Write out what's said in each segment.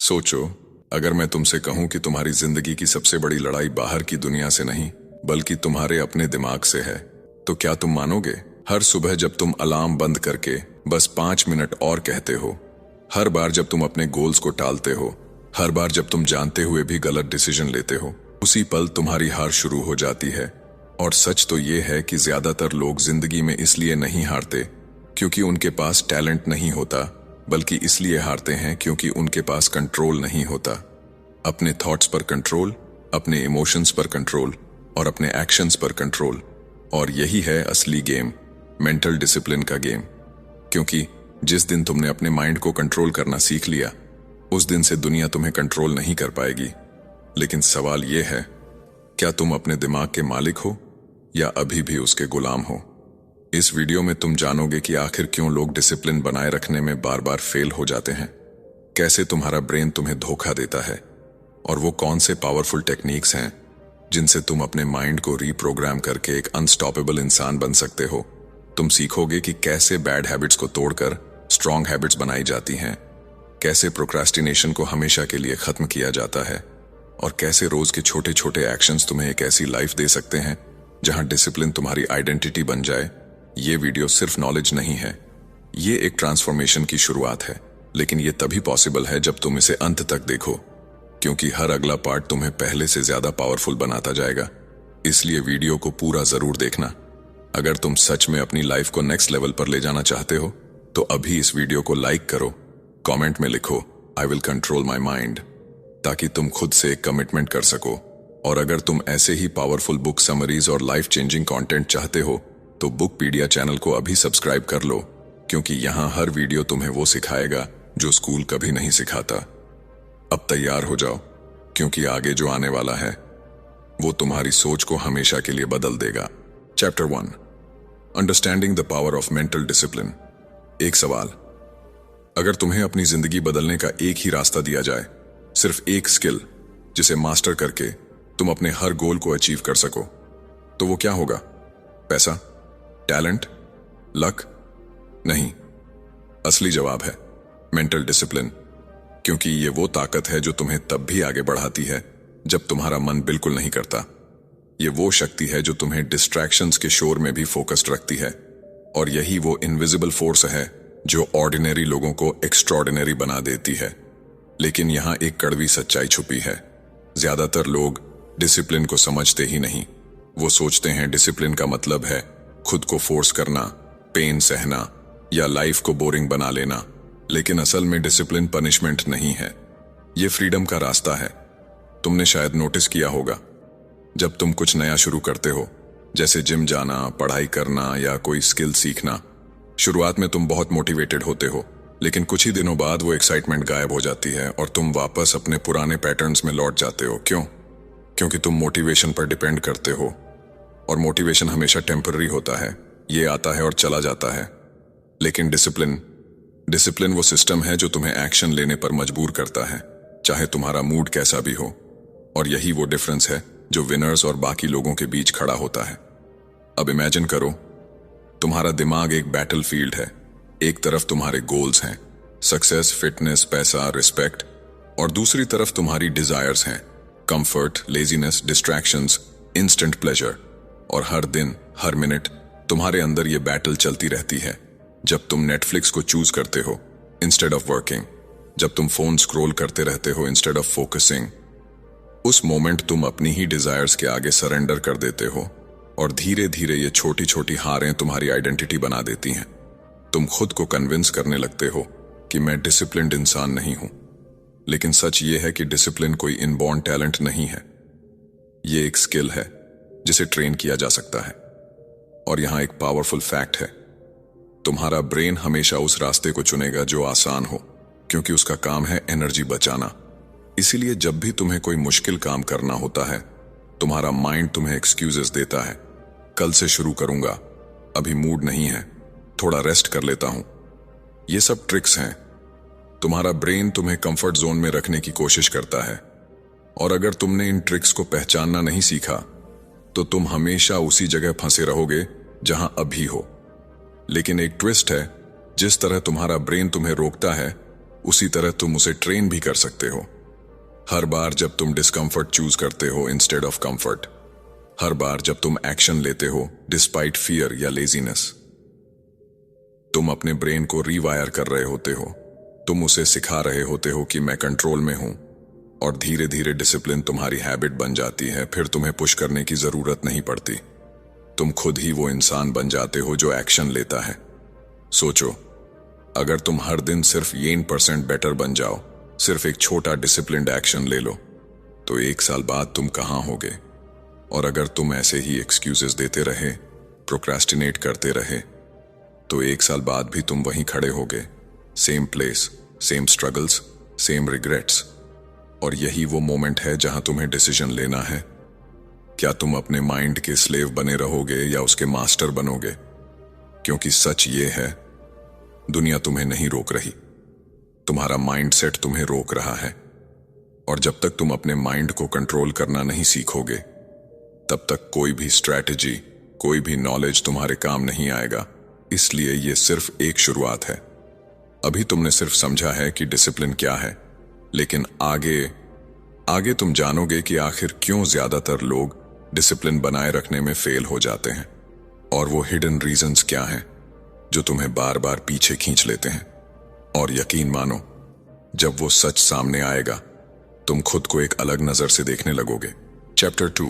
सोचो, अगर मैं तुमसे कहूं कि तुम्हारी जिंदगी की सबसे बड़ी लड़ाई बाहर की दुनिया से नहीं बल्कि तुम्हारे अपने दिमाग से है, तो क्या तुम मानोगे? हर सुबह जब तुम अलार्म बंद करके बस 5 मिनट और कहते हो, हर बार जब तुम अपने गोल्स को टालते हो, हर बार जब तुम जानते हुए भी गलत डिसीजन लेते हो, उसी पल तुम्हारी हार शुरू हो जाती है। और सच तो ये है कि ज्यादातर लोग जिंदगी में इसलिए नहीं हारते क्योंकि उनके पास टैलेंट नहीं होता, बल्कि इसलिए हारते हैं क्योंकि उनके पास कंट्रोल नहीं होता। अपने थॉट्स पर कंट्रोल, अपने इमोशंस पर कंट्रोल और अपने एक्शंस पर कंट्रोल। और यही है असली गेम, मेंटल डिसिप्लिन का गेम। क्योंकि जिस दिन तुमने अपने माइंड को कंट्रोल करना सीख लिया, उस दिन से दुनिया तुम्हें कंट्रोल नहीं कर पाएगी। लेकिन सवाल यह है, क्या तुम अपने दिमाग के मालिक हो या अभी भी उसके गुलाम हो? इस वीडियो में तुम जानोगे कि आखिर क्यों लोग डिसिप्लिन बनाए रखने में बार बार फेल हो जाते हैं, कैसे तुम्हारा ब्रेन तुम्हें धोखा देता है, और वो कौन से पावरफुल टेक्निक्स हैं जिनसे तुम अपने माइंड को रीप्रोग्राम करके एक अनस्टॉपेबल इंसान बन सकते हो। तुम सीखोगे कि कैसे बैड हैबिट्स को तोड़कर स्ट्रॉन्ग हैबिट्स बनाई जाती हैं, कैसे प्रोक्रास्टिनेशन को हमेशा के लिए खत्म किया जाता है, और कैसे रोज के छोटे छोटे एक्शंस तुम्हें एक ऐसी लाइफ दे सकते हैं जहां डिसिप्लिन तुम्हारी आइडेंटिटी बन जाए। ये वीडियो सिर्फ नॉलेज नहीं है, ये एक ट्रांसफॉर्मेशन की शुरुआत है। लेकिन ये तभी पॉसिबल है जब तुम इसे अंत तक देखो, क्योंकि हर अगला पार्ट तुम्हें पहले से ज्यादा पावरफुल बनाता जाएगा। इसलिए वीडियो को पूरा जरूर देखना। अगर तुम सच में अपनी लाइफ को नेक्स्ट लेवल पर ले जाना चाहते हो तो अभी इस वीडियो को लाइक करो, कमेंट में लिखो I will control my mind, ताकि तुम खुद से एक कमिटमेंट कर सको। और अगर तुम ऐसे ही पावरफुल बुक समरीज और लाइफ चेंजिंग कंटेंट चाहते हो तो बुकपीडिया चैनल को अभी सब्सक्राइब कर लो, क्योंकि यहां हर वीडियो तुम्हें वो सिखाएगा जो स्कूल कभी नहीं सिखाता। अब तैयार हो जाओ, क्योंकि आगे जो आने वाला है वो तुम्हारी सोच को हमेशा के लिए बदल देगा। Chapter 1, understanding the power of mental discipline. एक सवाल, अगर तुम्हें अपनी जिंदगी बदलने का एक ही रास्ता दिया जाए, सिर्फ एक स्किल जिसे मास्टर करके तुम अपने हर गोल को अचीव कर सको, तो वो क्या होगा? पैसा, टैलेंट, लक? नहीं, असली जवाब है मेंटल डिसिप्लिन। क्योंकि ये वो ताकत है जो तुम्हें तब भी आगे बढ़ाती है जब तुम्हारा मन बिल्कुल नहीं करता। ये वो शक्ति है जो तुम्हें डिस्ट्रैक्शंस के शोर में भी फोकस्ड रखती है। और यही वो इनविजिबल फोर्स है जो ऑर्डिनरी लोगों को एक्स्ट्रॉर्डिनरी बना देती है। लेकिन यहां एक कड़वी सच्चाई छुपी है। ज्यादातर लोग डिसिप्लिन को समझते ही नहीं। वो सोचते हैं डिसिप्लिन का मतलब है खुद को फोर्स करना, पेन सहना या लाइफ को बोरिंग बना लेना। लेकिन असल में डिसिप्लिन पनिशमेंट नहीं है, ये फ्रीडम का रास्ता है। तुमने शायद नोटिस किया होगा, जब तुम कुछ नया शुरू करते हो, जैसे जिम जाना, पढ़ाई करना या कोई स्किल सीखना, शुरुआत में तुम बहुत मोटिवेटेड होते हो, लेकिन कुछ ही दिनों बाद वो एक्साइटमेंट गायब हो जाती है और तुम वापस अपने पुराने पैटर्न्स में लौट जाते हो। क्यों? क्योंकि तुम मोटिवेशन पर डिपेंड करते हो, और मोटिवेशन हमेशा टेम्पररी होता है, ये आता है और चला जाता है। लेकिन डिसिप्लिन वो सिस्टम है जो तुम्हें एक्शन लेने पर मजबूर करता है, चाहे तुम्हारा मूड कैसा भी हो। और यही वो डिफरेंस है जो विनर्स और बाकी लोगों के बीच खड़ा होता है। अब इमेजिन करो, तुम्हारा दिमाग एक बैटलफील्ड है। एक तरफ तुम्हारे गोल्स हैं, सक्सेस, फिटनेस, पैसा, रिस्पेक्ट, और दूसरी तरफ तुम्हारी डिजायर्स हैं, comfort, laziness, distractions, instant pleasure. और हर दिन, हर मिनट तुम्हारे अंदर ये बैटल चलती रहती है। जब तुम नेटफ्लिक्स को चूज करते हो इंस्टेड ऑफ वर्किंग, जब तुम फोन स्क्रॉल करते रहते हो इंस्टेड ऑफ फोकसिंग, उस मोमेंट तुम अपनी ही डिजायर्स के आगे सरेंडर कर देते हो। और धीरे धीरे ये छोटी छोटी हारें तुम्हारी आइडेंटिटी बना देती हैं। तुम खुद को कन्विंस करने लगते हो कि मैं डिसिप्लिन्ड इंसान नहीं हूं। लेकिन सच ये है कि डिसिप्लिन कोई इनबॉर्न टैलेंट नहीं है, ये एक स्किल है जिसे ट्रेन किया जा सकता है। और यहां एक पावरफुल फैक्ट है, तुम्हारा ब्रेन हमेशा उस रास्ते को चुनेगा जो आसान हो, क्योंकि उसका काम है एनर्जी बचाना। इसीलिए जब भी तुम्हें कोई मुश्किल काम करना होता है, तुम्हारा माइंड तुम्हें एक्सक्यूजेस देता है, कल से शुरू करूंगा, अभी मूड नहीं है, थोड़ा रेस्ट कर लेता हूं। ये सब ट्रिक्स हैं। तुम्हारा ब्रेन तुम्हें कंफर्ट जोन में रखने की कोशिश करता है, और अगर तुमने इन ट्रिक्स को पहचानना नहीं सीखा तो तुम हमेशा उसी जगह फंसे रहोगे जहां अभी हो। लेकिन एक ट्विस्ट है, जिस तरह तुम्हारा ब्रेन तुम्हें रोकता है उसी तरह तुम उसे ट्रेन भी कर सकते हो। हर बार जब तुम डिस्कम्फर्ट चूज करते हो इंस्टेड ऑफ कंफर्ट, हर बार जब तुम एक्शन लेते हो डिस्पाइट फियर या लेजीनेस, तुम अपने ब्रेन को रीवायर कर रहे होते हो। तुम उसे सिखा रहे होते हो कि मैं कंट्रोल में हूं, और धीरे धीरे डिसिप्लिन तुम्हारी हैबिट बन जाती है। फिर तुम्हें पुश करने की जरूरत नहीं पड़ती, तुम खुद ही वो इंसान बन जाते हो जो एक्शन लेता है। सोचो, अगर तुम हर दिन सिर्फ 1% बेटर बन जाओ, सिर्फ एक छोटा डिसिप्लिन्ड एक्शन ले लो, तो 1 साल बाद तुम कहां होगे? और अगर तुम ऐसे ही एक्सक्यूजेस देते रहे, प्रोक्रेस्टिनेट करते रहे, तो 1 साल बाद भी तुम वहीं खड़े होगे, same place, same struggles, same regrets. और यही वो मोमेंट है जहां तुम्हें डिसीजन लेना है। क्या तुम अपने माइंड के स्लेव बने रहोगे या उसके मास्टर बनोगे? क्योंकि सच ये है, दुनिया तुम्हें नहीं रोक रही, तुम्हारा माइंडसेट तुम्हें रोक रहा है। और जब तक तुम अपने माइंड को कंट्रोल करना नहीं सीखोगे, तब तक कोई भी स्ट्रैटेजी, कोई भी नॉलेज तुम्हारे काम नहीं आएगा। इसलिए ये सिर्फ एक शुरुआत है। अभी तुमने सिर्फ समझा है कि डिसिप्लिन क्या है, लेकिन आगे तुम जानोगे कि आखिर क्यों ज्यादातर लोग डिसिप्लिन बनाए रखने में फेल हो जाते हैं, और वो हिडन रीजंस क्या हैं जो तुम्हें बार बार पीछे खींच लेते हैं। और यकीन मानो, जब वो सच सामने आएगा, तुम खुद को एक अलग नजर से देखने लगोगे। Chapter 2,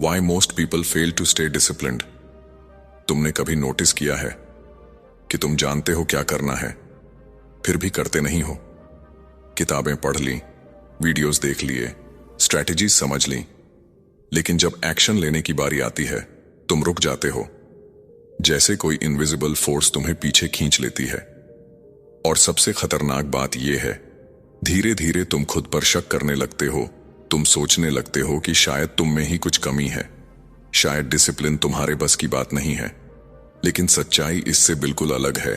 why most people fail to stay disciplined. तुमने कभी नोटिस किया है कि तुम जानते हो क्या करना है, फिर भी करते नहीं हो? किताबें पढ़ ली, वीडियोस देख लिए, स्ट्रैटेजीज समझ ली, लेकिन जब एक्शन लेने की बारी आती है, तुम रुक जाते हो, जैसे कोई इनविजिबल फोर्स तुम्हें पीछे खींच लेती है। और सबसे खतरनाक बात यह है, धीरे धीरे तुम खुद पर शक करने लगते हो। तुम सोचने लगते हो कि शायद तुम में ही कुछ कमी है, शायद डिसिप्लिन तुम्हारे बस की बात नहीं है। लेकिन सच्चाई इससे बिल्कुल अलग है।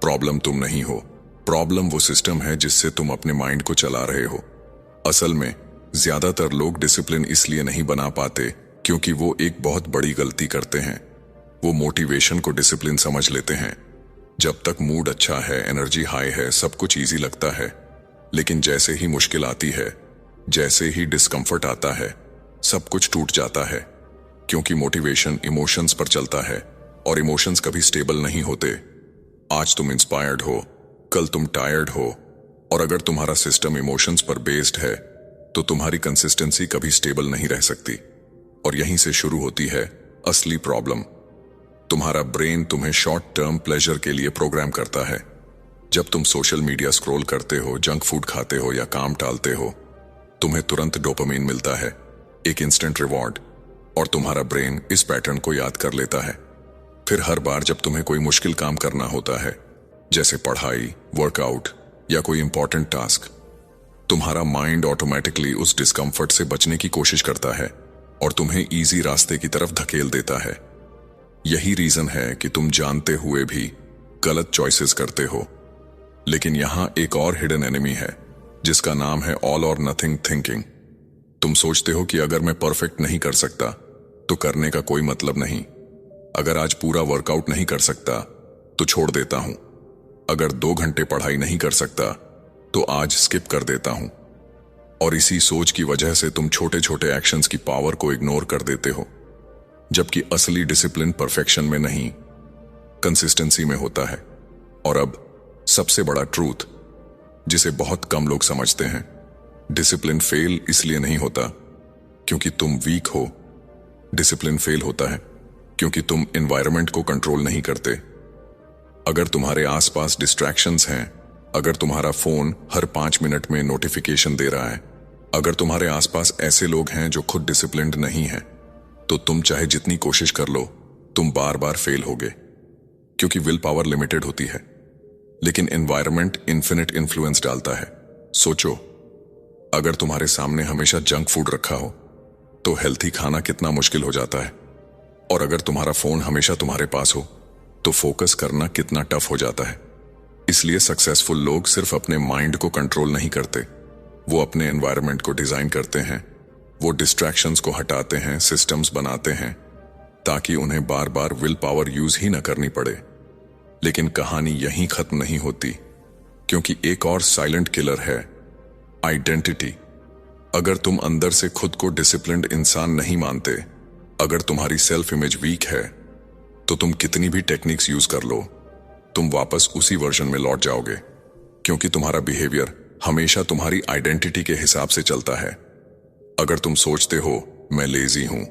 प्रॉब्लम तुम नहीं हो, प्रॉब्लम वो सिस्टम है जिससे तुम अपने माइंड को चला रहे हो। असल में ज्यादातर लोग डिसिप्लिन इसलिए नहीं बना पाते क्योंकि वो एक बहुत बड़ी गलती करते हैं। वो मोटिवेशन को डिसिप्लिन समझ लेते हैं। जब तक मूड अच्छा है, एनर्जी हाई है, सब कुछ इजी लगता है। लेकिन जैसे ही मुश्किल आती है, जैसे ही डिस्कम्फर्ट आता है, सब कुछ टूट जाता है। क्योंकि मोटिवेशन इमोशंस पर चलता है, और इमोशंस कभी स्टेबल नहीं होते। आज तुम इंस्पायर्ड हो, कल तुम टायर्ड हो, और अगर तुम्हारा सिस्टम इमोशंस पर बेस्ड है, तो तुम्हारी कंसिस्टेंसी कभी स्टेबल नहीं रह सकती। और यहीं से शुरू होती है असली प्रॉब्लम। तुम्हारा ब्रेन तुम्हें शॉर्ट टर्म प्लेजर के लिए प्रोग्राम करता है। जब तुम सोशल मीडिया स्क्रॉल करते हो, जंक फूड खाते हो या काम टालते हो, तुम्हें तुरंत डोपामिन मिलता है, एक इंस्टेंट रिवॉर्ड, और तुम्हारा ब्रेन इस पैटर्न को याद कर लेता है। फिर हर बार जब तुम्हें कोई मुश्किल काम करना होता है, जैसे पढ़ाई, वर्कआउट या कोई इंपॉर्टेंट टास्क, तुम्हारा माइंड ऑटोमेटिकली उस डिस्कम्फर्ट से बचने की कोशिश करता है और तुम्हें इजी रास्ते की तरफ धकेल देता है। यही रीजन है कि तुम जानते हुए भी गलत चॉइसेस करते हो। लेकिन यहां एक और हिडन एनिमी है, जिसका नाम है ऑल और नथिंग थिंकिंग। तुम सोचते हो कि अगर मैं परफेक्ट नहीं कर सकता तो करने का कोई मतलब नहीं। अगर आज पूरा वर्कआउट नहीं कर सकता तो छोड़ देता हूं। अगर 2 घंटे पढ़ाई नहीं कर सकता तो आज स्किप कर देता हूं। और इसी सोच की वजह से तुम छोटे छोटे एक्शंस की पावर को इग्नोर कर देते हो, जबकि असली डिसिप्लिन परफेक्शन में नहीं, कंसिस्टेंसी में होता है। और अब सबसे बड़ा ट्रूथ, जिसे बहुत कम लोग समझते हैं, डिसिप्लिन फेल इसलिए नहीं होता क्योंकि तुम वीक हो। डिसिप्लिन फेल होता है क्योंकि तुम एनवायरनमेंट को कंट्रोल नहीं करते। अगर तुम्हारे आसपास डिस्ट्रैक्शंस हैं, अगर तुम्हारा फोन हर 5 मिनट में नोटिफिकेशन दे रहा है, अगर तुम्हारे आसपास ऐसे लोग हैं जो खुद डिसिप्लिन्ड नहीं हैं, तो तुम चाहे जितनी कोशिश कर लो, तुम बार बार फेल होगे। क्योंकि विल पावर लिमिटेड होती है, लेकिन एनवायरनमेंट इन्फिनिट इन्फ्लुएंस डालता है। सोचो, अगर तुम्हारे सामने हमेशा जंक फूड रखा हो तो हेल्थी खाना कितना मुश्किल हो जाता है। और अगर तुम्हारा फोन हमेशा तुम्हारे पास हो तो फोकस करना कितना टफ हो जाता है। इसलिए सक्सेसफुल लोग सिर्फ अपने माइंड को कंट्रोल नहीं करते, वो अपने एनवायरनमेंट को डिजाइन करते हैं। वो डिस्ट्रैक्शंस को हटाते हैं, सिस्टम्स बनाते हैं, ताकि उन्हें बार बार विल पावर यूज ही न करनी पड़े। लेकिन कहानी यहीं खत्म नहीं होती, क्योंकि एक और साइलेंट किलर है आइडेंटिटी। अगर तुम अंदर से खुद को डिसिप्लिन्ड इंसान नहीं मानते, अगर तुम्हारी सेल्फ इमेज वीक है, तो तुम कितनी भी टेक्निक्स यूज कर लो, तुम वापस उसी वर्जन में लौट जाओगे, क्योंकि तुम्हारा बिहेवियर हमेशा तुम्हारी आइडेंटिटी के हिसाब से चलता है। अगर तुम सोचते हो मैं लेजी हूं,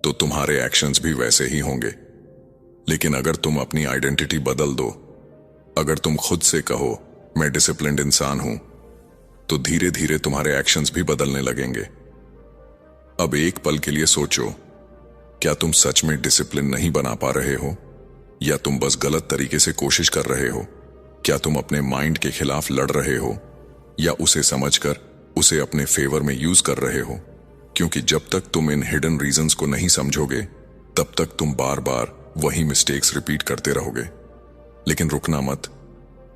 तो तुम्हारे एक्शंस भी वैसे ही होंगे। लेकिन अगर तुम अपनी आइडेंटिटी बदल दो, अगर तुम खुद से कहो मैं डिसिप्लिन्ड इंसान हूं, तो धीरे धीरे तुम्हारे एक्शंस भी बदलने लगेंगे। अब एक पल के लिए सोचो, क्या तुम सच में डिसिप्लिन नहीं बना पा रहे हो, या तुम बस गलत तरीके से कोशिश कर रहे हो? क्या तुम अपने माइंड के खिलाफ लड़ रहे हो, या उसे समझकर उसे अपने फेवर में यूज कर रहे हो? क्योंकि जब तक तुम इन हिडन रीजंस को नहीं समझोगे, तब तक तुम बार बार वही मिस्टेक्स रिपीट करते रहोगे। लेकिन रुकना मत,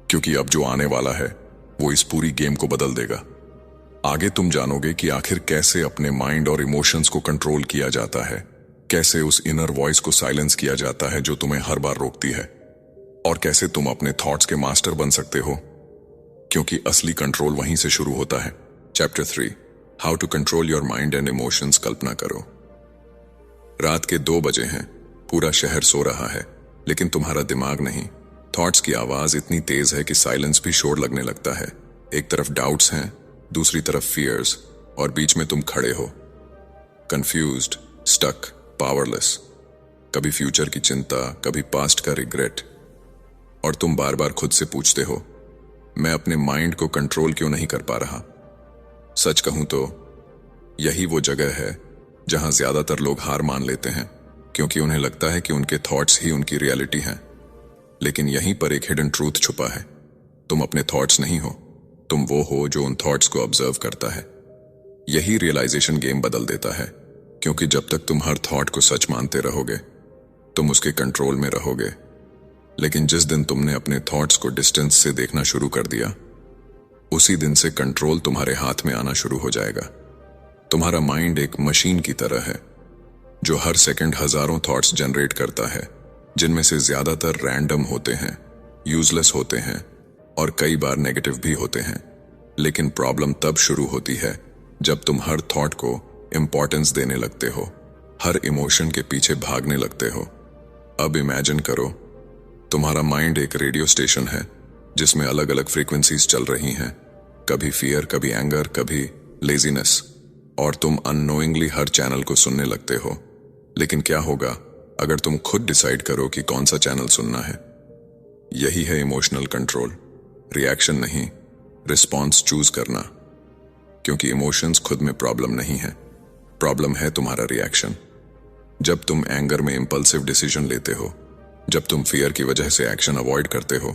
क्योंकि अब जो आने वाला है वो इस पूरी गेम को बदल देगा। आगे तुम जानोगे कि आखिर कैसे अपने माइंड और इमोशंस को कंट्रोल किया जाता है, कैसे उस इनर वॉइस को साइलेंस किया जाता है जो तुम्हें हर बार रोकती है, और कैसे तुम अपने थॉट्स के मास्टर बन सकते हो, क्योंकि असली कंट्रोल वहीं से शुरू होता है। Chapter 3, how to control your mind and emotions. कल्पना करो, रात के 2 बजे हैं, पूरा शहर सो रहा है, लेकिन तुम्हारा दिमाग नहीं। थॉट्स की आवाज इतनी तेज है कि साइलेंस भी शोर लगने लगता है। एक तरफ डाउट्स हैं, दूसरी तरफ फियर्स, और बीच में तुम खड़े हो, कंफ्यूज्ड, स्टक, पावरलेस। कभी फ्यूचर की चिंता, कभी पास्ट का रिग्रेट, और तुम बार बार खुद से पूछते हो, मैं अपने माइंड को कंट्रोल क्यों नहीं कर पा रहा? सच कहूं तो यही वो जगह है जहां ज्यादातर लोग हार मान लेते हैं, क्योंकि उन्हें लगता है कि उनके थॉट्स ही उनकी रियलिटी हैं। लेकिन यहीं पर एक हिडन ट्रूथ छुपा है। तुम अपने थॉट्स नहीं हो, तुम वो हो जो उन थॉट्स को ऑब्जर्व करता है। यही रियलाइजेशन गेम बदल देता है, क्योंकि जब तक तुम हर थॉट को सच मानते रहोगे, तुम उसके कंट्रोल में रहोगे। लेकिन जिस दिन तुमने अपने थॉट्स को डिस्टेंस से देखना शुरू कर दिया, उसी दिन से कंट्रोल तुम्हारे हाथ में आना शुरू हो जाएगा। तुम्हारा माइंड एक मशीन की तरह है, जो हर सेकंड हजारों थॉट्स जनरेट करता है, जिनमें से ज्यादातर रैंडम होते हैं, यूजलेस होते हैं, और कई बार नेगेटिव भी होते हैं। लेकिन प्रॉब्लम तब शुरू होती है जब तुम हर थॉट को इंपॉर्टेंस देने लगते हो, हर इमोशन के पीछे भागने लगते हो। अब इमेजिन करो, तुम्हारा माइंड एक रेडियो स्टेशन है जिसमें अलग अलग फ्रीक्वेंसीज चल रही हैं, कभी फियर, कभी एंगर, कभी लेजीनेस, और तुम अननोइंगली हर चैनल को सुनने लगते हो। लेकिन क्या होगा अगर तुम खुद डिसाइड करो कि कौन सा चैनल सुनना है? यही है इमोशनल कंट्रोल। रिएक्शन नहीं, रिस्पॉन्स चूज करना। क्योंकि इमोशंस खुद में प्रॉब्लम नहीं है, प्रॉब्लम है तुम्हारा रिएक्शन। जब तुम एंगर में इंपल्सिव डिसीजन लेते हो, जब तुम फियर की वजह से एक्शन अवॉइड करते हो,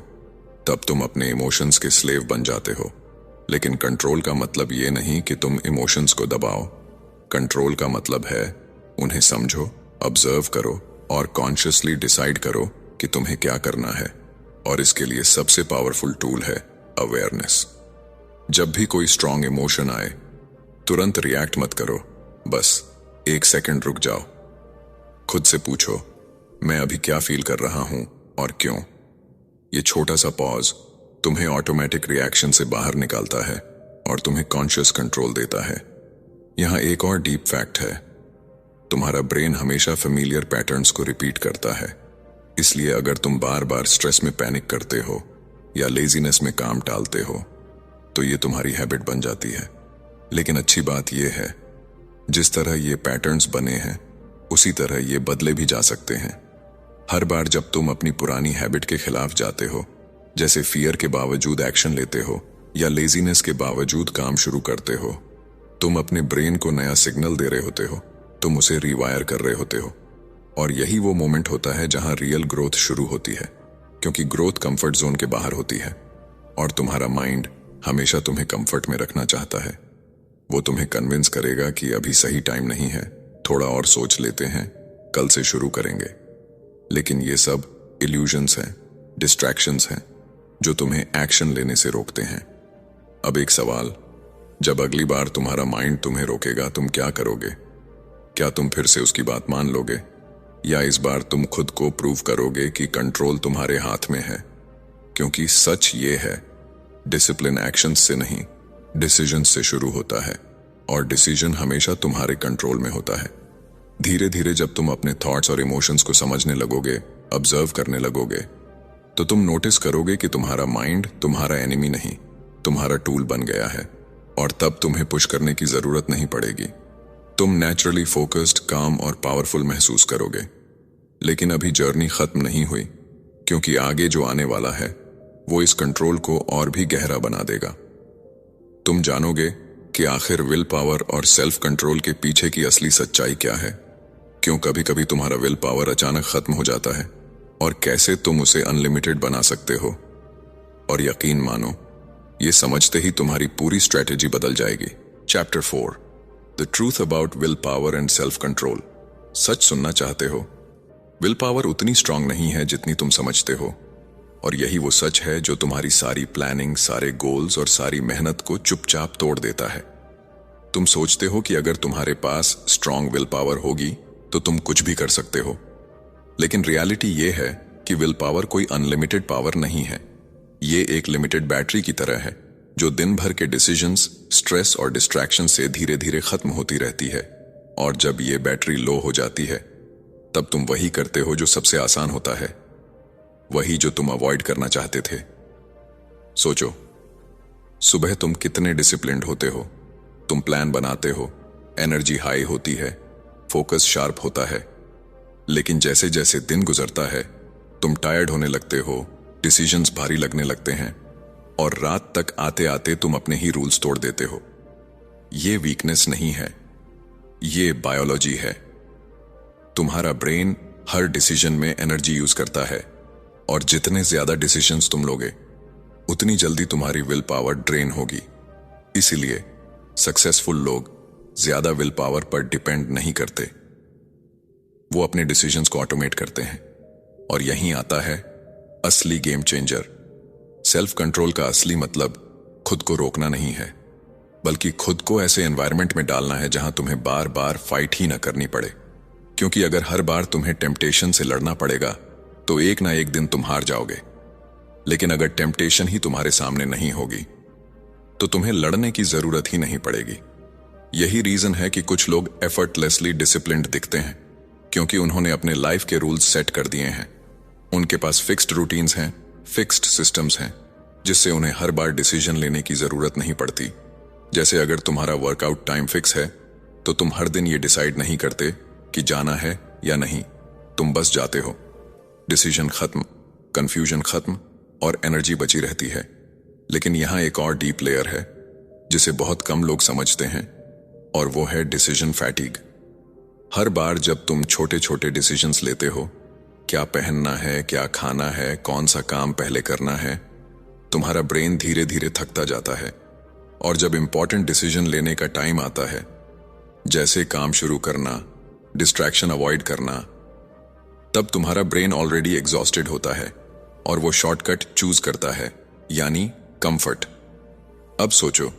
तब तुम अपने इमोशंस के स्लेव बन जाते हो। लेकिन कंट्रोल का मतलब ये नहीं कि तुम इमोशंस को दबाओ। कंट्रोल का मतलब है उन्हें समझो, ऑब्जर्व करो, और कॉन्शियसली डिसाइड करो कि तुम्हें क्या करना है। और इसके लिए सबसे पावरफुल टूल है अवेयरनेस। जब भी कोई स्ट्रॉन्ग इमोशन आए, तुरंत रिएक्ट मत करो, बस 1 सेकंड रुक जाओ। खुद से पूछो, मैं अभी क्या फील कर रहा हूं और क्यों? ये छोटा सा पॉज तुम्हें ऑटोमेटिक रिएक्शन से बाहर निकालता है और तुम्हें कॉन्शियस कंट्रोल देता है। यहां एक और डीप फैक्ट है, तुम्हारा ब्रेन हमेशा फेमिलियर पैटर्न्स को रिपीट करता है। इसलिए अगर तुम बार बार स्ट्रेस में पैनिक करते हो या लेजीनेस में काम टालते हो, तो ये तुम्हारी हैबिट बन जाती है। लेकिन अच्छी बात यह है, जिस तरह ये पैटर्न्स बने हैं, उसी तरह ये बदले भी जा सकते हैं। हर बार जब तुम अपनी पुरानी हैबिट के खिलाफ जाते हो, जैसे फियर के बावजूद एक्शन लेते हो या लेजीनेस के बावजूद काम शुरू करते हो, तुम अपने ब्रेन को नया सिग्नल दे रहे होते हो, तुम उसे रिवायर कर रहे होते हो। और यही वो मोमेंट होता है जहां रियल ग्रोथ शुरू होती है, क्योंकि ग्रोथ कंफर्ट जोन के बाहर होती है और तुम्हारा माइंड हमेशा तुम्हें कंफर्ट में रखना चाहता है। वो तुम्हें कन्विंस करेगा कि अभी सही टाइम नहीं है, थोड़ा और सोच लेते हैं, कल से शुरू करेंगे। लेकिन ये सब इल्यूजन्स हैं, डिस्ट्रैक्शंस हैं, जो तुम्हें एक्शन लेने से रोकते हैं। अब एक सवाल, जब अगली बार तुम्हारा माइंड तुम्हें रोकेगा, तुम क्या करोगे? क्या तुम फिर से उसकी बात मान लोगे, या इस बार तुम खुद को प्रूव करोगे कि कंट्रोल तुम्हारे हाथ में है? क्योंकि सच ये है, डिसिप्लिन एक्शंस से नहीं, डिसीजंस से शुरू होता है, और डिसीजन हमेशा तुम्हारे कंट्रोल में होता है। धीरे धीरे जब तुम अपने थॉट्स और इमोशंस को समझने लगोगे, ऑब्जर्व करने लगोगे, तो तुम नोटिस करोगे कि तुम्हारा माइंड तुम्हारा एनिमी नहीं, तुम्हारा टूल बन गया है, और तब तुम्हें पुश करने की जरूरत नहीं पड़ेगी। तुम नेचुरली फोकस्ड, काम और पावरफुल महसूस करोगे। लेकिन अभी जर्नी खत्म नहीं हुई, क्योंकि आगे जो आने वाला है वो इस कंट्रोल को और भी गहरा बना देगा। तुम जानोगे कि आखिर विल पावर और सेल्फ कंट्रोल के पीछे की असली सच्चाई क्या है, क्यों कभी कभी तुम्हारा विल पावर अचानक खत्म हो जाता है, और कैसे तुम उसे अनलिमिटेड बना सकते हो। और यकीन मानो, ये समझते ही तुम्हारी पूरी स्ट्रेटेजी बदल जाएगी। Chapter 4, the truth about will power and self control. सच सुनना चाहते हो? विल पावर उतनी स्ट्रांग नहीं है जितनी तुम समझते हो, और यही वो सच है जो तुम्हारी सारी प्लानिंग, सारे गोल्स और सारी मेहनत को चुपचाप तोड़ देता है। तुम सोचते हो कि अगर तुम्हारे पास स्ट्रांग विल पावर होगी तो तुम कुछ भी कर सकते हो, लेकिन रियलिटी ये है कि विल पावर कोई अनलिमिटेड पावर नहीं है। ये एक लिमिटेड बैटरी की तरह है जो दिन भर के डिसीजंस, स्ट्रेस और डिस्ट्रैक्शन से धीरे धीरे खत्म होती रहती है। और जब ये बैटरी लो हो जाती है, तब तुम वही करते हो जो सबसे आसान होता है, वही जो तुम अवॉइड करना चाहते थे। सोचो, सुबह तुम कितने डिसिप्लिन्ड होते हो, तुम प्लान बनाते हो, एनर्जी हाई होती है, फोकस शार्प होता है। लेकिन जैसे जैसे दिन गुजरता है, तुम टायर्ड होने लगते हो, डिसीजंस भारी लगने लगते हैं, और रात तक आते आते तुम अपने ही रूल्स तोड़ देते हो। ये वीकनेस नहीं है, ये बायोलॉजी है। तुम्हारा ब्रेन हर डिसीजन में एनर्जी यूज करता है, और जितने ज्यादा डिसीजंस तुम लोगे, उतनी जल्दी तुम्हारी विल पावर ड्रेन होगी। इसीलिए सक्सेसफुल लोग ज्यादा विल पावर पर डिपेंड नहीं करते, वो अपने डिसीजंस को ऑटोमेट करते हैं। और यहीं आता है असली गेम चेंजर। सेल्फ कंट्रोल का असली मतलब खुद को रोकना नहीं है, बल्कि खुद को ऐसे एनवायरनमेंट में डालना है जहां तुम्हें बार बार फाइट ही न करनी पड़े। क्योंकि अगर हर बार तुम्हें टेम्पटेशन से लड़ना पड़ेगा तो एक ना एक दिन तुम हार जाओगे। लेकिन अगर टेम्पटेशन ही तुम्हारे सामने नहीं होगी तो तुम्हें लड़ने की जरूरत ही नहीं पड़ेगी। यही रीजन है कि कुछ लोग एफर्टलेसली डिसिप्लिन्ड दिखते हैं, क्योंकि उन्होंने अपने लाइफ के रूल्स सेट कर दिए हैं। उनके पास फिक्स्ड रूटीन्स हैं, फिक्स्ड सिस्टम्स हैं, जिससे उन्हें हर बार डिसीजन लेने की जरूरत नहीं पड़ती। जैसे अगर तुम्हारा वर्कआउट टाइम फिक्स है, तो तुम हर दिन ये डिसाइड नहीं करते कि जाना है या नहीं, तुम बस जाते हो। डिसीजन खत्म, कंफ्यूजन खत्म, और एनर्जी बची रहती है। लेकिन यहां एक और डीप लेयर है जिसे बहुत कम लोग समझते हैं, और वो है डिसीजन फैटिग। हर बार जब तुम छोटे छोटे डिसीजंस लेते हो, क्या पहनना है, क्या खाना है, कौन सा काम पहले करना है, तुम्हारा ब्रेन धीरे धीरे थकता जाता है। और जब इंपॉर्टेंट डिसीजन लेने का टाइम आता है, जैसे काम शुरू करना, डिस्ट्रैक्शन अवॉइड करना, तब तुम्हारा ब्रेन ऑलरेडी एग्जॉस्टेड होता है और वो शॉर्टकट चूज करता है, यानी कंफर्ट। अब सोचो,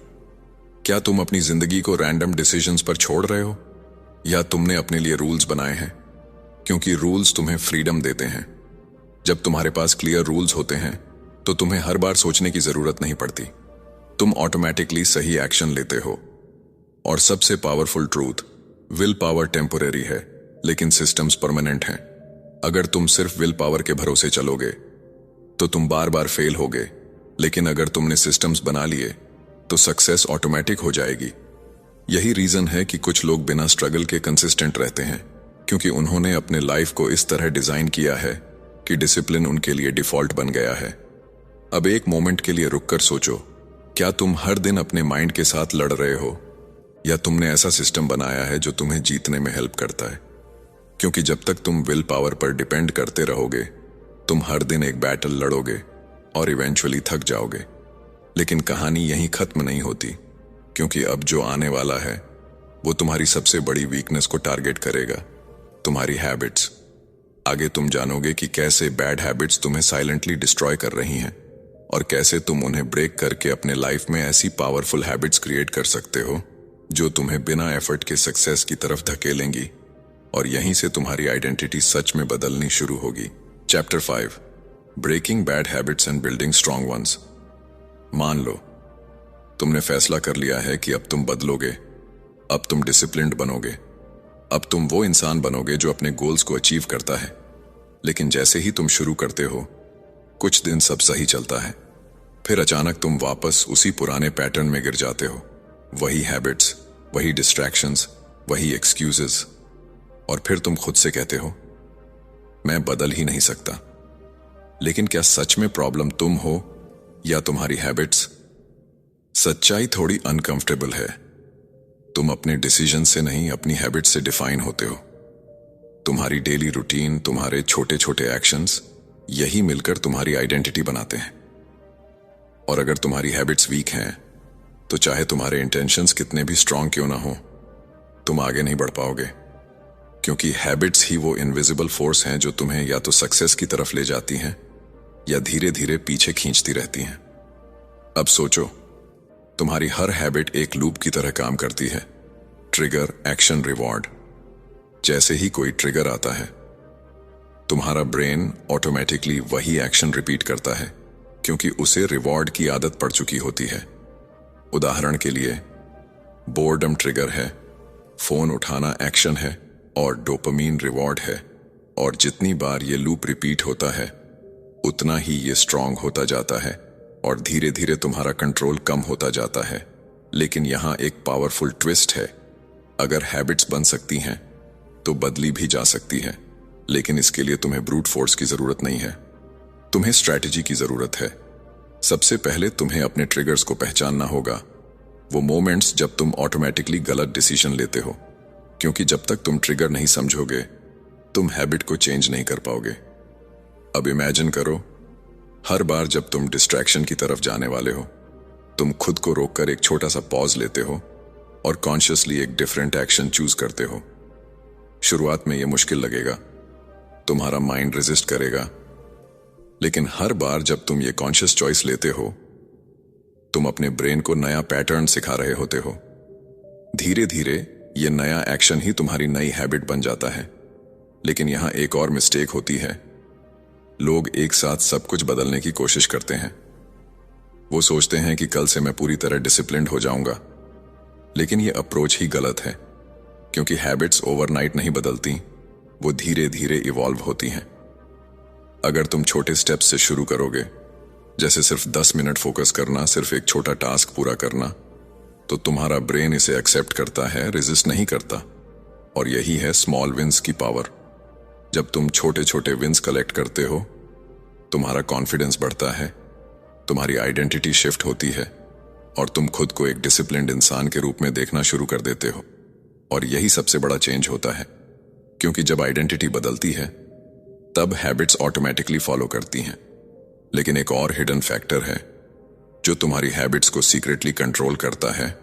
क्या तुम अपनी जिंदगी को रैंडम डिसीजंस पर छोड़ रहे हो, या तुमने अपने लिए रूल्स बनाए हैं? क्योंकि रूल्स तुम्हें फ्रीडम देते हैं। जब तुम्हारे पास क्लियर रूल्स होते हैं तो तुम्हें हर बार सोचने की जरूरत नहीं पड़ती, तुम ऑटोमेटिकली सही एक्शन लेते हो। और सबसे powerful truth, will power temporary है, लेकिन सिस्टम्स परमानेंट हैं। अगर तुम सिर्फ विल पावर के भरोसे चलोगे तो तुम बार बार फेल होगे, लेकिन अगर तुमने सिस्टम्स बना लिए तो सक्सेस ऑटोमेटिक हो जाएगी। यही रीजन है कि कुछ लोग बिना स्ट्रगल के कंसिस्टेंट रहते हैं, क्योंकि उन्होंने अपने लाइफ को इस तरह डिजाइन किया है कि डिसिप्लिन उनके लिए डिफॉल्ट बन गया है। अब एक मोमेंट के लिए रुककर सोचो, क्या तुम हर दिन अपने माइंड के साथ लड़ रहे हो, या तुमने ऐसा सिस्टम बनाया है जो तुम्हें जीतने में हेल्प करता है? क्योंकि जब तक तुम विल पावर पर डिपेंड करते रहोगे, तुम हर दिन एक बैटल लड़ोगे और इवेंचुअली थक जाओगे। लेकिन कहानी यहीं खत्म नहीं होती, क्योंकि अब जो आने वाला है वो तुम्हारी सबसे बड़ी वीकनेस को टारगेट करेगा, तुम्हारी हैबिट्स। आगे तुम जानोगे कि कैसे बैड हैबिट्स तुम्हें साइलेंटली डिस्ट्रॉय कर रही हैं, और कैसे तुम उन्हें ब्रेक करके अपने लाइफ में ऐसी पावरफुल हैबिट्स क्रिएट कर सकते हो जो तुम्हें बिना एफर्ट के सक्सेस की तरफ धकेलेंगी, और यहीं से तुम्हारी आइडेंटिटी सच में बदलनी शुरू होगी। Chapter 5, breaking bad habits and building strong ones. मान लो तुमने फैसला कर लिया है कि अब तुम बदलोगे, अब तुम डिसिप्लिन्ड बनोगे, अब तुम वो इंसान बनोगे जो अपने गोल्स को अचीव करता है। लेकिन जैसे ही तुम शुरू करते हो, कुछ दिन सब सही चलता है, फिर अचानक तुम वापस उसी पुराने पैटर्न में गिर जाते हो। वही हैबिट्स, वही डिस्ट्रैक्शंस, वही एक्सक्यूजेस। और फिर तुम खुद से कहते हो, मैं बदल ही नहीं सकता। लेकिन क्या सच में प्रॉब्लम तुम हो या तुम्हारी हैबिट्स? सच्चाई थोड़ी अनकंफर्टेबल है। तुम अपने डिसीजन से नहीं, अपनी हैबिट से डिफाइन होते हो। तुम्हारी डेली रूटीन, तुम्हारे छोटे छोटे एक्शंस, यही मिलकर तुम्हारी आइडेंटिटी बनाते हैं। और अगर तुम्हारी हैबिट्स वीक हैं, तो चाहे तुम्हारे इंटेंशंस कितने भी स्ट्रांग क्यों ना हो, तुम आगे नहीं बढ़ पाओगे। क्योंकि हैबिट्स ही वो इनविजिबल फोर्स हैं जो तुम्हें या तो सक्सेस की तरफ ले जाती हैं या धीरे धीरे पीछे खींचती रहती हैं। अब सोचो, तुम्हारी हर हैबिट एक लूप की तरह काम करती है। Trigger, action, reward. जैसे ही कोई ट्रिगर आता है, तुम्हारा ब्रेन ऑटोमेटिकली वही एक्शन रिपीट करता है, क्योंकि उसे रिवॉर्ड की आदत पड़ चुकी होती है। उदाहरण के लिए, बोर्डम ट्रिगर है, फोन उठाना एक्शन है और डोपामीन रिवॉर्ड है। और जितनी बार ये लूप रिपीट होता है, उतना ही ये स्ट्रांग होता जाता है और धीरे धीरे तुम्हारा कंट्रोल कम होता जाता है। लेकिन यहां एक पावरफुल ट्विस्ट है। अगर हैबिट्स बन सकती हैं, तो बदली भी जा सकती है। लेकिन इसके लिए तुम्हें ब्रूट फोर्स की जरूरत नहीं है, तुम्हें स्ट्रैटेजी की जरूरत है। सबसे पहले तुम्हें अपने ट्रिगर्स को पहचानना होगा, वो मोमेंट्स जब तुम ऑटोमेटिकली गलत डिसीजन लेते हो। क्योंकि जब तक तुम ट्रिगर नहीं समझोगे, तुम हैबिट को चेंज नहीं कर पाओगे। अब इमेजिन करो, हर बार जब तुम डिस्ट्रैक्शन की तरफ जाने वाले हो, तुम खुद को रोककर एक छोटा सा पॉज लेते हो और कॉन्शियसली एक डिफरेंट एक्शन चूज करते हो। शुरुआत में यह मुश्किल लगेगा, तुम्हारा माइंड रेजिस्ट करेगा। लेकिन हर बार जब तुम ये कॉन्शियस चॉइस लेते हो, तुम अपने ब्रेन को नया पैटर्न सिखा रहे होते हो। धीरे धीरे ये नया एक्शन ही तुम्हारी नई हैबिट बन जाता है। लेकिन यहां एक और मिस्टेक होती है। लोग एक साथ सब कुछ बदलने की कोशिश करते हैं। वो सोचते हैं कि कल से मैं पूरी तरह डिसिप्लिन्ड हो जाऊंगा। लेकिन ये अप्रोच ही गलत है, क्योंकि हैबिट्स ओवरनाइट नहीं बदलती, वो धीरे धीरे इवॉल्व होती हैं। अगर तुम छोटे स्टेप्स से शुरू करोगे, जैसे सिर्फ 10 मिनट फोकस करना, सिर्फ एक छोटा टास्क पूरा करना, तो तुम्हारा ब्रेन इसे एक्सेप्ट करता है, रेजिस्ट नहीं करता। और यही है स्मॉल विंस की पावर। जब तुम छोटे छोटे विंस कलेक्ट करते हो, तुम्हारा कॉन्फिडेंस बढ़ता है, तुम्हारी आइडेंटिटी शिफ्ट होती है और तुम खुद को एक डिसिप्लिन्ड इंसान के रूप में देखना शुरू कर देते हो। और यही सबसे बड़ा चेंज होता है, क्योंकि जब आइडेंटिटी बदलती है, तब हैबिट्स ऑटोमेटिकली फॉलो करती हैं। लेकिन एक और हिडन फैक्टर है जो तुम्हारी हैबिट्स को सीक्रेटली कंट्रोल करता है,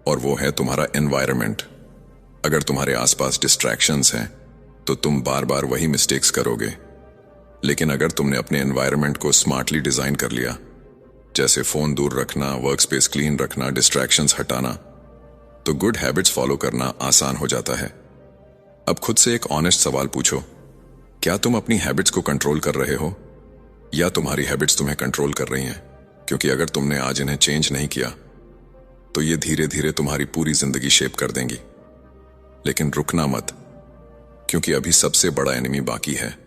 और वो है तुम्हारा एनवायरनमेंट। अगर तुम्हारे आसपास डिस्ट्रैक्शंस हैं, तो तुम बार बार वही मिस्टेक्स करोगे। लेकिन अगर तुमने अपने एनवायरनमेंट को स्मार्टली डिजाइन कर लिया, जैसे फोन दूर रखना, वर्क स्पेस क्लीन रखना, डिस्ट्रैक्शंस हटाना, तो गुड हैबिट्स फॉलो करना आसान हो जाता है। अब खुद से एक ऑनेस्ट सवाल पूछो, क्या तुम अपनी हैबिट्स को कंट्रोल कर रहे हो या तुम्हारी हैबिट्स तुम्हें कंट्रोल कर रही हैं? क्योंकि अगर तुमने आज इन्हें चेंज नहीं किया, तो ये धीरे धीरे तुम्हारी पूरी जिंदगी शेप कर देंगी। लेकिन रुकना मत, क्योंकि अभी सबसे बड़ा एनिमी बाकी है।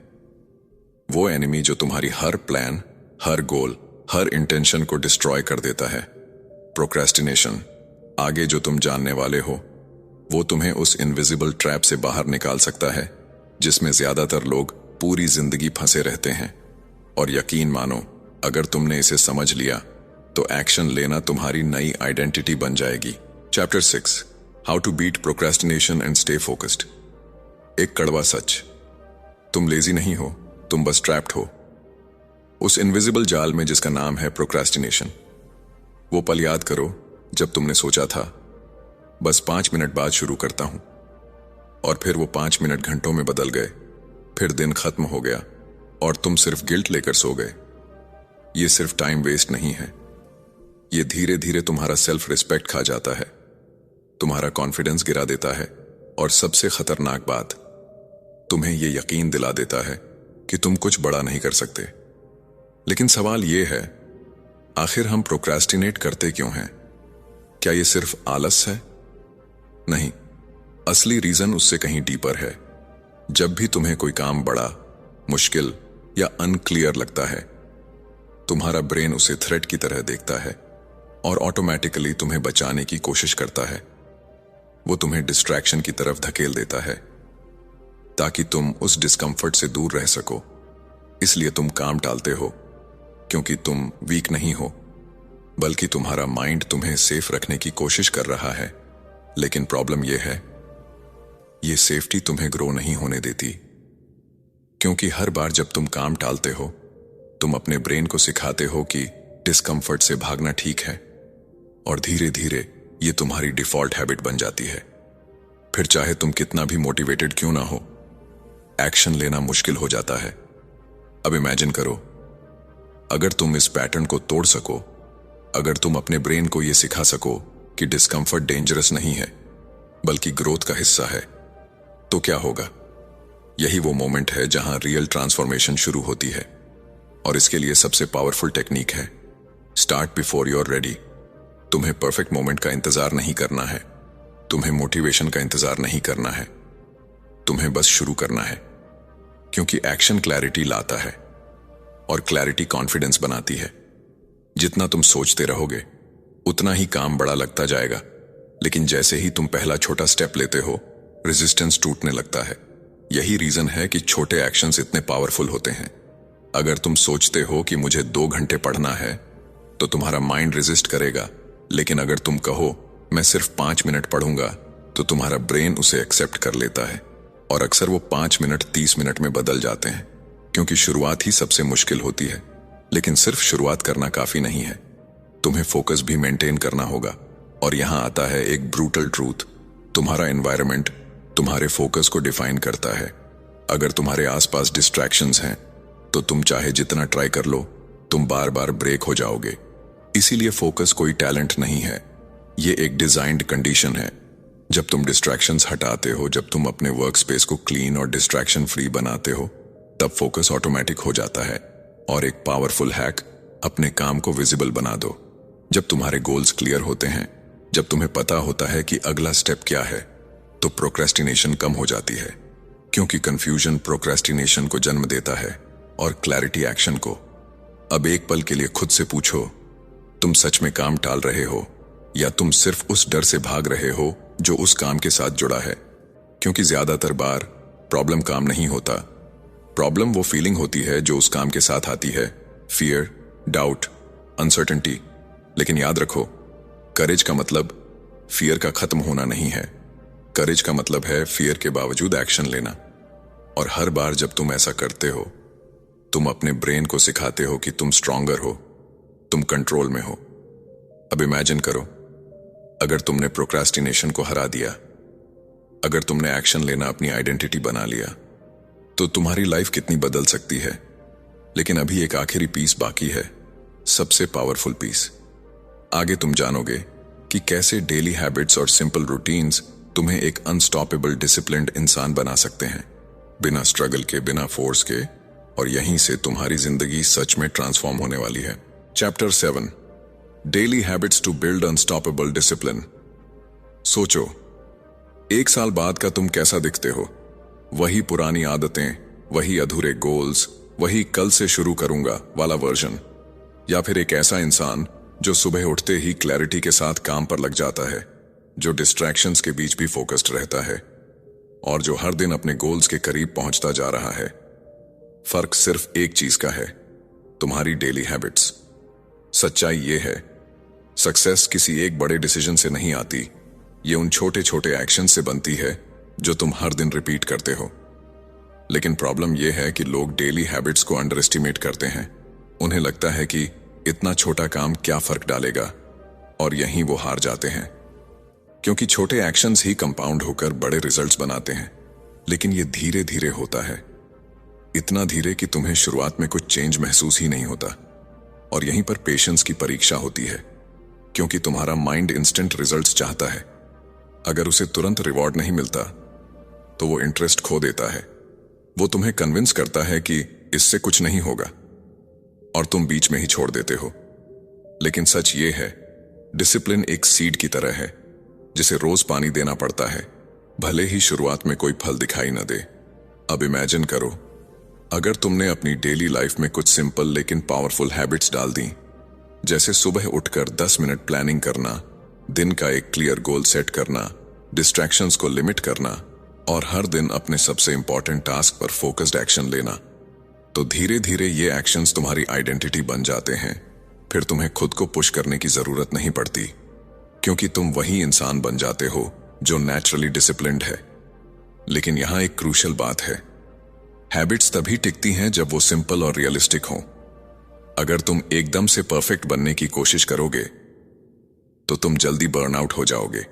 वो एनिमी जो तुम्हारी हर प्लान, हर गोल, हर इंटेंशन को डिस्ट्रॉय कर देता है, प्रोक्रेस्टिनेशन। आगे जो तुम जानने वाले हो, वो तुम्हें उस इनविजिबल ट्रैप से बाहर निकाल सकता है, जिसमें ज्यादातर लोग पूरी जिंदगी फंसे रहते हैं। और यकीन मानो, अगर तुमने इसे समझ लिया, तो एक्शन लेना तुम्हारी नई आइडेंटिटी बन जाएगी। Chapter 6, how to beat procrastination and stay focused. एक कड़वा सच, तुम लेजी नहीं हो, तुम बस ट्रैप्ड हो उस इनविजिबल जाल में जिसका नाम है प्रोक्रेस्टिनेशन। वो पल याद करो जब तुमने सोचा था, बस 5 मिनट बाद शुरू करता हूं, और फिर वो 5 मिनट घंटों में बदल गए। फिर दिन खत्म हो गया और तुम सिर्फ गिल्ट लेकर सो गए। ये सिर्फ टाइम वेस्ट नहीं है, ये धीरे धीरे तुम्हारा सेल्फ रिस्पेक्ट खा जाता है, तुम्हारा कॉन्फिडेंस गिरा देता है, और सबसे खतरनाक बात, तुम्हें ये यकीन दिला देता है कि तुम कुछ बड़ा नहीं कर सकते। लेकिन सवाल ये है, आखिर हम प्रोक्रेस्टिनेट करते क्यों हैं? क्या ये सिर्फ आलस है? नहीं, असली रीजन उससे कहीं डीपर है। जब भी तुम्हें कोई काम बड़ा, मुश्किल या अनक्लियर लगता है, तुम्हारा ब्रेन उसे थ्रेट की तरह देखता है और ऑटोमेटिकली तुम्हें बचाने की कोशिश करता है। वो तुम्हें डिस्ट्रैक्शन की तरफ धकेल देता है ताकि तुम उस डिस्कंफर्ट से दूर रह सको। इसलिए तुम काम टालते हो, क्योंकि तुम वीक नहीं हो, बल्कि तुम्हारा माइंड तुम्हें सेफ रखने की कोशिश कर रहा है। लेकिन प्रॉब्लम यह है, ये सेफ्टी तुम्हें ग्रो नहीं होने देती, क्योंकि हर बार जब तुम काम टालते हो, तुम अपने ब्रेन को सिखाते हो कि डिस्कंफर्ट से भागना ठीक है, और धीरे धीरे ये तुम्हारी डिफॉल्ट हैबिट बन जाती है। फिर चाहे तुम कितना भी मोटिवेटेड क्यों ना हो, एक्शन लेना मुश्किल हो जाता है। अब इमेजिन करो, अगर तुम इस पैटर्न को तोड़ सको, अगर तुम अपने ब्रेन को यह सिखा सको कि डिस्कंफर्ट डेंजरस नहीं है बल्कि ग्रोथ का हिस्सा है, तो क्या होगा? यही वो मोमेंट है जहां रियल ट्रांसफॉर्मेशन शुरू होती है। और इसके लिए सबसे पावरफुल टेक्निक है start before you are ready. तुम्हें परफेक्ट मोमेंट का इंतजार नहीं करना है, तुम्हें मोटिवेशन का इंतजार नहीं करना है, तुम्हें बस शुरू करना है। क्योंकि एक्शन क्लैरिटी लाता है और क्लैरिटी कॉन्फिडेंस बनाती है। जितना तुम सोचते रहोगे उतना ही काम बड़ा लगता जाएगा, लेकिन जैसे ही तुम पहला छोटा स्टेप लेते हो, रेजिस्टेंस टूटने लगता है। यही रीजन है कि छोटे एक्शंस इतने पावरफुल होते हैं। अगर तुम सोचते हो कि मुझे 2 घंटे पढ़ना है, तो तुम्हारा माइंड रेजिस्ट करेगा। लेकिन अगर तुम कहो मैं सिर्फ 5 मिनट पढ़ूंगा, तो तुम्हारा ब्रेन उसे एक्सेप्ट कर लेता है। और अक्सर वो 5 मिनट 30 मिनट में बदल जाते हैं, क्योंकि शुरुआत ही सबसे मुश्किल होती है। लेकिन सिर्फ शुरुआत करना काफी नहीं है, तुम्हें फोकस भी मेंटेन करना होगा। और यहां आता है एक ब्रूटल ट्रूथ, तुम्हारा एनवायरनमेंट तुम्हारे फोकस को डिफाइन करता है। अगर तुम्हारे आसपास डिस्ट्रैक्शंस हैं, तो तुम चाहे जितना ट्राई कर लो, तुम बार बार ब्रेक हो जाओगे। इसीलिए फोकस कोई टैलेंट नहीं है, ये एक डिजाइन्ड कंडीशन है। जब तुम डिस्ट्रैक्शंस हटाते हो, जब तुम अपने वर्क स्पेस को क्लीन और डिस्ट्रैक्शन फ्री बनाते हो, तब फोकस ऑटोमेटिक हो जाता है। और एक पावरफुल हैक, अपने काम को विजिबल बना दो। जब तुम्हारे गोल्स क्लियर होते हैं, जब तुम्हें पता होता है कि अगला स्टेप क्या है, तो प्रोक्रेस्टिनेशन कम हो जाती है। क्योंकि कंफ्यूजन प्रोक्रेस्टिनेशन को जन्म देता है और क्लैरिटी एक्शन को। अब एक पल के लिए खुद से पूछो, तुम सच में काम टाल रहे हो या तुम सिर्फ उस डर से भाग रहे हो जो उस काम के साथ जुड़ा है? क्योंकि ज्यादातर बार प्रॉब्लम काम नहीं होता, प्रॉब्लम वो फीलिंग होती है जो उस काम के साथ आती है। Fear, doubt, uncertainty. लेकिन याद रखो, करेज का मतलब फियर का खत्म होना नहीं है। करेज का मतलब है फियर के बावजूद एक्शन लेना। और हर बार जब तुम ऐसा करते हो, तुम अपने ब्रेन को सिखाते हो कि तुम स्ट्रॉन्गर हो, तुम कंट्रोल में हो। अब इमेजिन करो, अगर तुमने प्रोक्रेस्टिनेशन को हरा दिया, अगर तुमने एक्शन लेना अपनी आइडेंटिटी बना लिया, तो तुम्हारी लाइफ कितनी बदल सकती है। लेकिन अभी एक आखिरी पीस बाकी है, सबसे पावरफुल पीस। आगे तुम जानोगे कि कैसे डेली हैबिट्स और सिंपल रूटीन्स तुम्हें एक अनस्टॉपेबल डिसिप्लिन्ड इंसान बना सकते हैं, बिना स्ट्रगल के, बिना फोर्स के। और यहीं से तुम्हारी जिंदगी सच में ट्रांसफॉर्म होने वाली है। Chapter 7, daily habits to build unstoppable discipline. सोचो, 1 साल बाद का तुम कैसा दिखते हो? वही पुरानी आदतें, वही अधूरे गोल्स, वही कल से शुरू करूंगा वाला वर्जन? या फिर एक ऐसा इंसान जो सुबह उठते ही क्लैरिटी के साथ काम पर लग जाता है, जो डिस्ट्रैक्शंस के बीच भी फोकस्ड रहता है, और जो हर दिन अपने गोल्स के करीब पहुंचता जा रहा है? फर्क सिर्फ एक चीज का है, तुम्हारी डेली हैबिट्स। सच्चाई ये है, सक्सेस किसी एक बड़े डिसीजन से नहीं आती, ये उन छोटे छोटे एक्शन से बनती है जो तुम हर दिन रिपीट करते हो। लेकिन प्रॉब्लम यह है कि लोग डेली हैबिट्स को अंडर एस्टिमेट करते हैं। उन्हें लगता है कि इतना छोटा काम क्या फर्क डालेगा, और यहीं वो हार जाते हैं। क्योंकि छोटे एक्शंस ही कंपाउंड होकर बड़े रिजल्ट्स बनाते हैं। लेकिन ये धीरे धीरे होता है, इतना धीरे कि तुम्हें शुरुआत में कुछ चेंज महसूस ही नहीं होता। और यहीं पर पेशेंस की परीक्षा होती है, क्योंकि तुम्हारा माइंड इंस्टेंट रिजल्ट्स चाहता है। अगर उसे तुरंत रिवॉर्ड नहीं मिलता, तो वो इंटरेस्ट खो देता है। वो तुम्हें कन्विंस करता है कि इससे कुछ नहीं होगा, और तुम बीच में ही छोड़ देते हो। लेकिन सच ये है, डिसिप्लिन एक सीड की तरह है जिसे रोज पानी देना पड़ता है, भले ही शुरुआत में कोई फल दिखाई न दे। अब इमेजिन करो, अगर तुमने अपनी डेली लाइफ में कुछ सिंपल लेकिन पावरफुल हैबिट्स डाल दी, जैसे सुबह उठकर 10 मिनट प्लानिंग करना, दिन का एक क्लियर गोल सेट करना, डिस्ट्रैक्शंस को लिमिट करना और हर दिन अपने सबसे इंपॉर्टेंट टास्क पर फोकस्ड एक्शन लेना, तो धीरे धीरे ये एक्शंस तुम्हारी आइडेंटिटी बन जाते हैं। फिर तुम्हें खुद को पुश करने की जरूरत नहीं पड़ती, क्योंकि तुम वही इंसान बन जाते हो जो नेचुरली डिसिप्लिन्ड है। लेकिन यहां एक क्रूशियल बात है, हैबिट्स तभी टिकती हैं जब वो सिंपल और रियलिस्टिक हों। अगर तुम एकदम से परफेक्ट बनने की कोशिश करोगे तो तुम जल्दी बर्नआउट हो जाओगे।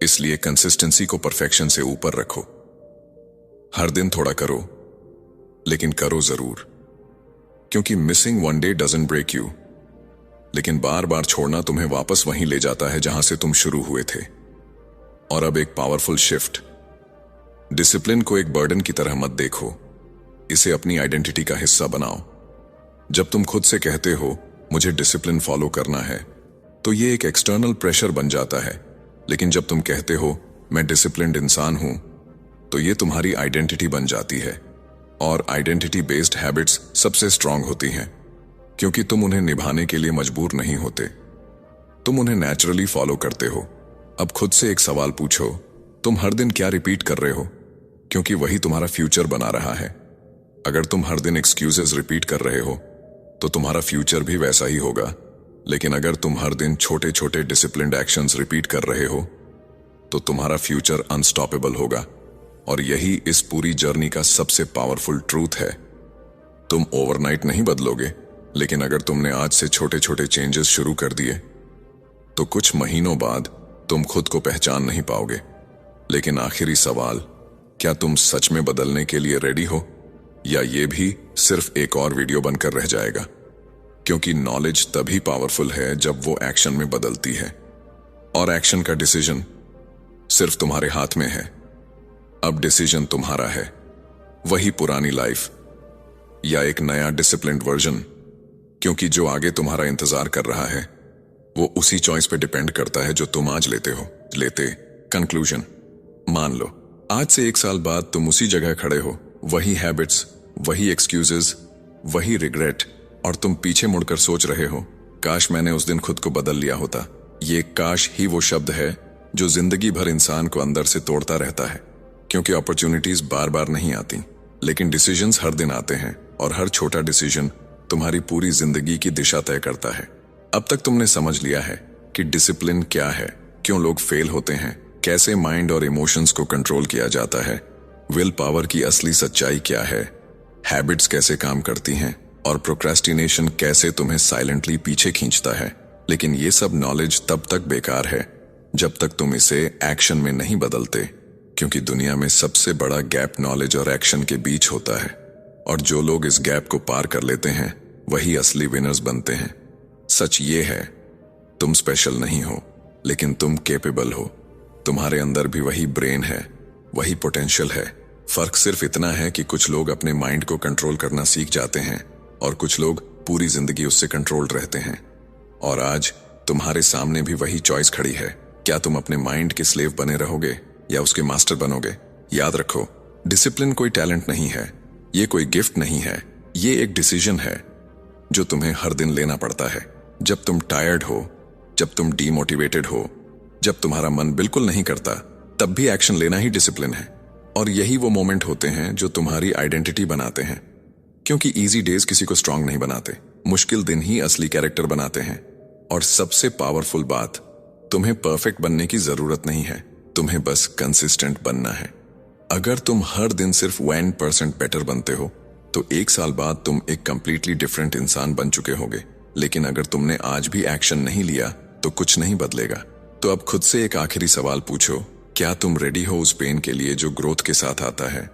इसलिए कंसिस्टेंसी को परफेक्शन से ऊपर रखो। हर दिन थोड़ा करो, लेकिन करो जरूर, क्योंकि missing one day doesn't break you, लेकिन बार बार छोड़ना तुम्हें वापस वहीं ले जाता है जहां से तुम शुरू हुए थे। और अब एक पावरफुल शिफ्ट, डिसिप्लिन को एक बर्डन की तरह मत देखो, इसे अपनी आइडेंटिटी का हिस्सा बनाओ। जब तुम खुद से कहते हो मुझे डिसिप्लिन फॉलो करना है, तो ये एक एक्सटर्नल प्रेशर बन जाता है। लेकिन जब तुम कहते हो मैं डिसिप्लिन्ड इंसान हूं, तो ये तुम्हारी आइडेंटिटी बन जाती है। और आइडेंटिटी बेस्ड हैबिट्स सबसे स्ट्रांग होती हैं, क्योंकि तुम उन्हें निभाने के लिए मजबूर नहीं होते, तुम उन्हें नेचुरली फॉलो करते हो। अब खुद से एक सवाल पूछो, तुम हर दिन क्या रिपीट कर रहे हो, क्योंकि वही तुम्हारा फ्यूचर बना रहा है। अगर तुम हर दिन एक्सक्यूजेस रिपीट कर रहे हो, तो तुम्हारा फ्यूचर भी वैसा ही होगा। लेकिन अगर तुम हर दिन छोटे छोटे डिसिप्लिन्ड एक्शंस रिपीट कर रहे हो, तो तुम्हारा फ्यूचर अनस्टॉपेबल होगा। और यही इस पूरी जर्नी का सबसे पावरफुल ट्रूथ है। तुम ओवरनाइट नहीं बदलोगे, लेकिन अगर तुमने आज से छोटे छोटे चेंजेस शुरू कर दिए, तो कुछ महीनों बाद तुम खुद को पहचान नहीं पाओगे। लेकिन आखिरी सवाल, क्या तुम सच में बदलने के लिए रेडी हो, या ये भी सिर्फ एक और वीडियो बनकर रह जाएगा? क्योंकि नॉलेज तभी पावरफुल है जब वो एक्शन में बदलती है, और एक्शन का डिसीजन सिर्फ तुम्हारे हाथ में है। अब डिसीजन तुम्हारा है, वही पुरानी लाइफ या एक नया डिसिप्लिन्ड वर्जन, क्योंकि जो आगे तुम्हारा इंतजार कर रहा है वो उसी चॉइस पे डिपेंड करता है जो तुम आज लेते। कंक्लूजन, मान लो आज से 1 साल बाद तुम उसी जगह खड़े हो, वही हैबिट्स, वही एक्सक्यूजेस, वही रिग्रेट, और तुम पीछे मुड़कर सोच रहे हो, काश मैंने उस दिन खुद को बदल लिया होता। ये काश ही वो शब्द है जो जिंदगी भर इंसान को अंदर से तोड़ता रहता है, क्योंकि अपॉर्चुनिटीज बार बार नहीं आती, लेकिन डिसीजंस हर दिन आते हैं, और हर छोटा डिसीजन तुम्हारी पूरी जिंदगी की दिशा तय करता है। अब तक तुमने समझ लिया है कि डिसिप्लिन क्या है, क्यों लोग फेल होते हैं, कैसे माइंड और इमोशंस को कंट्रोल किया जाता है, विल पावर की असली सच्चाई क्या है, हैबिट्स कैसे काम करती हैं, और प्रोक्रेस्टिनेशन कैसे तुम्हें साइलेंटली पीछे खींचता है। लेकिन ये सब नॉलेज तब तक बेकार है जब तक तुम इसे एक्शन में नहीं बदलते, क्योंकि दुनिया में सबसे बड़ा गैप नॉलेज और एक्शन के बीच होता है, और जो लोग इस गैप को पार कर लेते हैं वही असली विनर्स बनते हैं। सच ये है, तुम स्पेशल नहीं हो, लेकिन तुम केपेबल हो। तुम्हारे अंदर भी वही ब्रेन है, वही पोटेंशियल है। फर्क सिर्फ इतना है कि कुछ लोग अपने माइंड को कंट्रोल करना सीख जाते हैं, और कुछ लोग पूरी जिंदगी उससे कंट्रोल्ड रहते हैं। और आज तुम्हारे सामने भी वही चॉइस खड़ी है, क्या तुम अपने माइंड के स्लेव बने रहोगे या उसके मास्टर बनोगे? याद रखो, डिसिप्लिन कोई टैलेंट नहीं है, ये कोई गिफ्ट नहीं है, ये एक डिसीजन है जो तुम्हें हर दिन लेना पड़ता है। जब तुम टायर्ड हो, जब तुम डीमोटिवेटेड हो, जब तुम्हारा मन बिल्कुल नहीं करता, तब भी एक्शन लेना ही डिसिप्लिन है। और यही वो मोमेंट होते हैं जो तुम्हारी आइडेंटिटी बनाते हैं, क्योंकि इजी डेज किसी को स्ट्रांग नहीं बनाते, मुश्किल दिन ही असली कैरेक्टर बनाते हैं। और सबसे पावरफुल बात, तुम्हें परफेक्ट बनने की जरूरत नहीं है, तुम्हें बस कंसिस्टेंट बनना है। अगर तुम हर दिन सिर्फ 1% बेटर बनते हो, तो 1 साल बाद तुम एक कंप्लीटली डिफरेंट इंसान बन चुके होगे। लेकिन अगर तुमने आज भी एक्शन नहीं लिया, तो कुछ नहीं बदलेगा। तो अब खुद से एक आखिरी सवाल पूछो, क्या तुम रेडी हो उस पेन के लिए जो ग्रोथ के साथ आता है,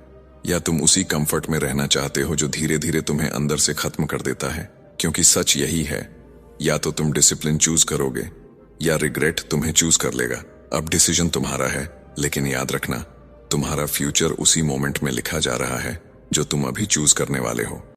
या तुम उसी कंफर्ट में रहना चाहते हो जो धीरे धीरे तुम्हें अंदर से खत्म कर देता है? क्योंकि सच यही है, या तो तुम डिसिप्लिन चूज करोगे या रिग्रेट तुम्हें चूज कर लेगा। अब डिसीजन तुम्हारा है, लेकिन याद रखना, तुम्हारा फ्यूचर उसी मोमेंट में लिखा जा रहा है जो तुम अभी चूज करने वाले हो।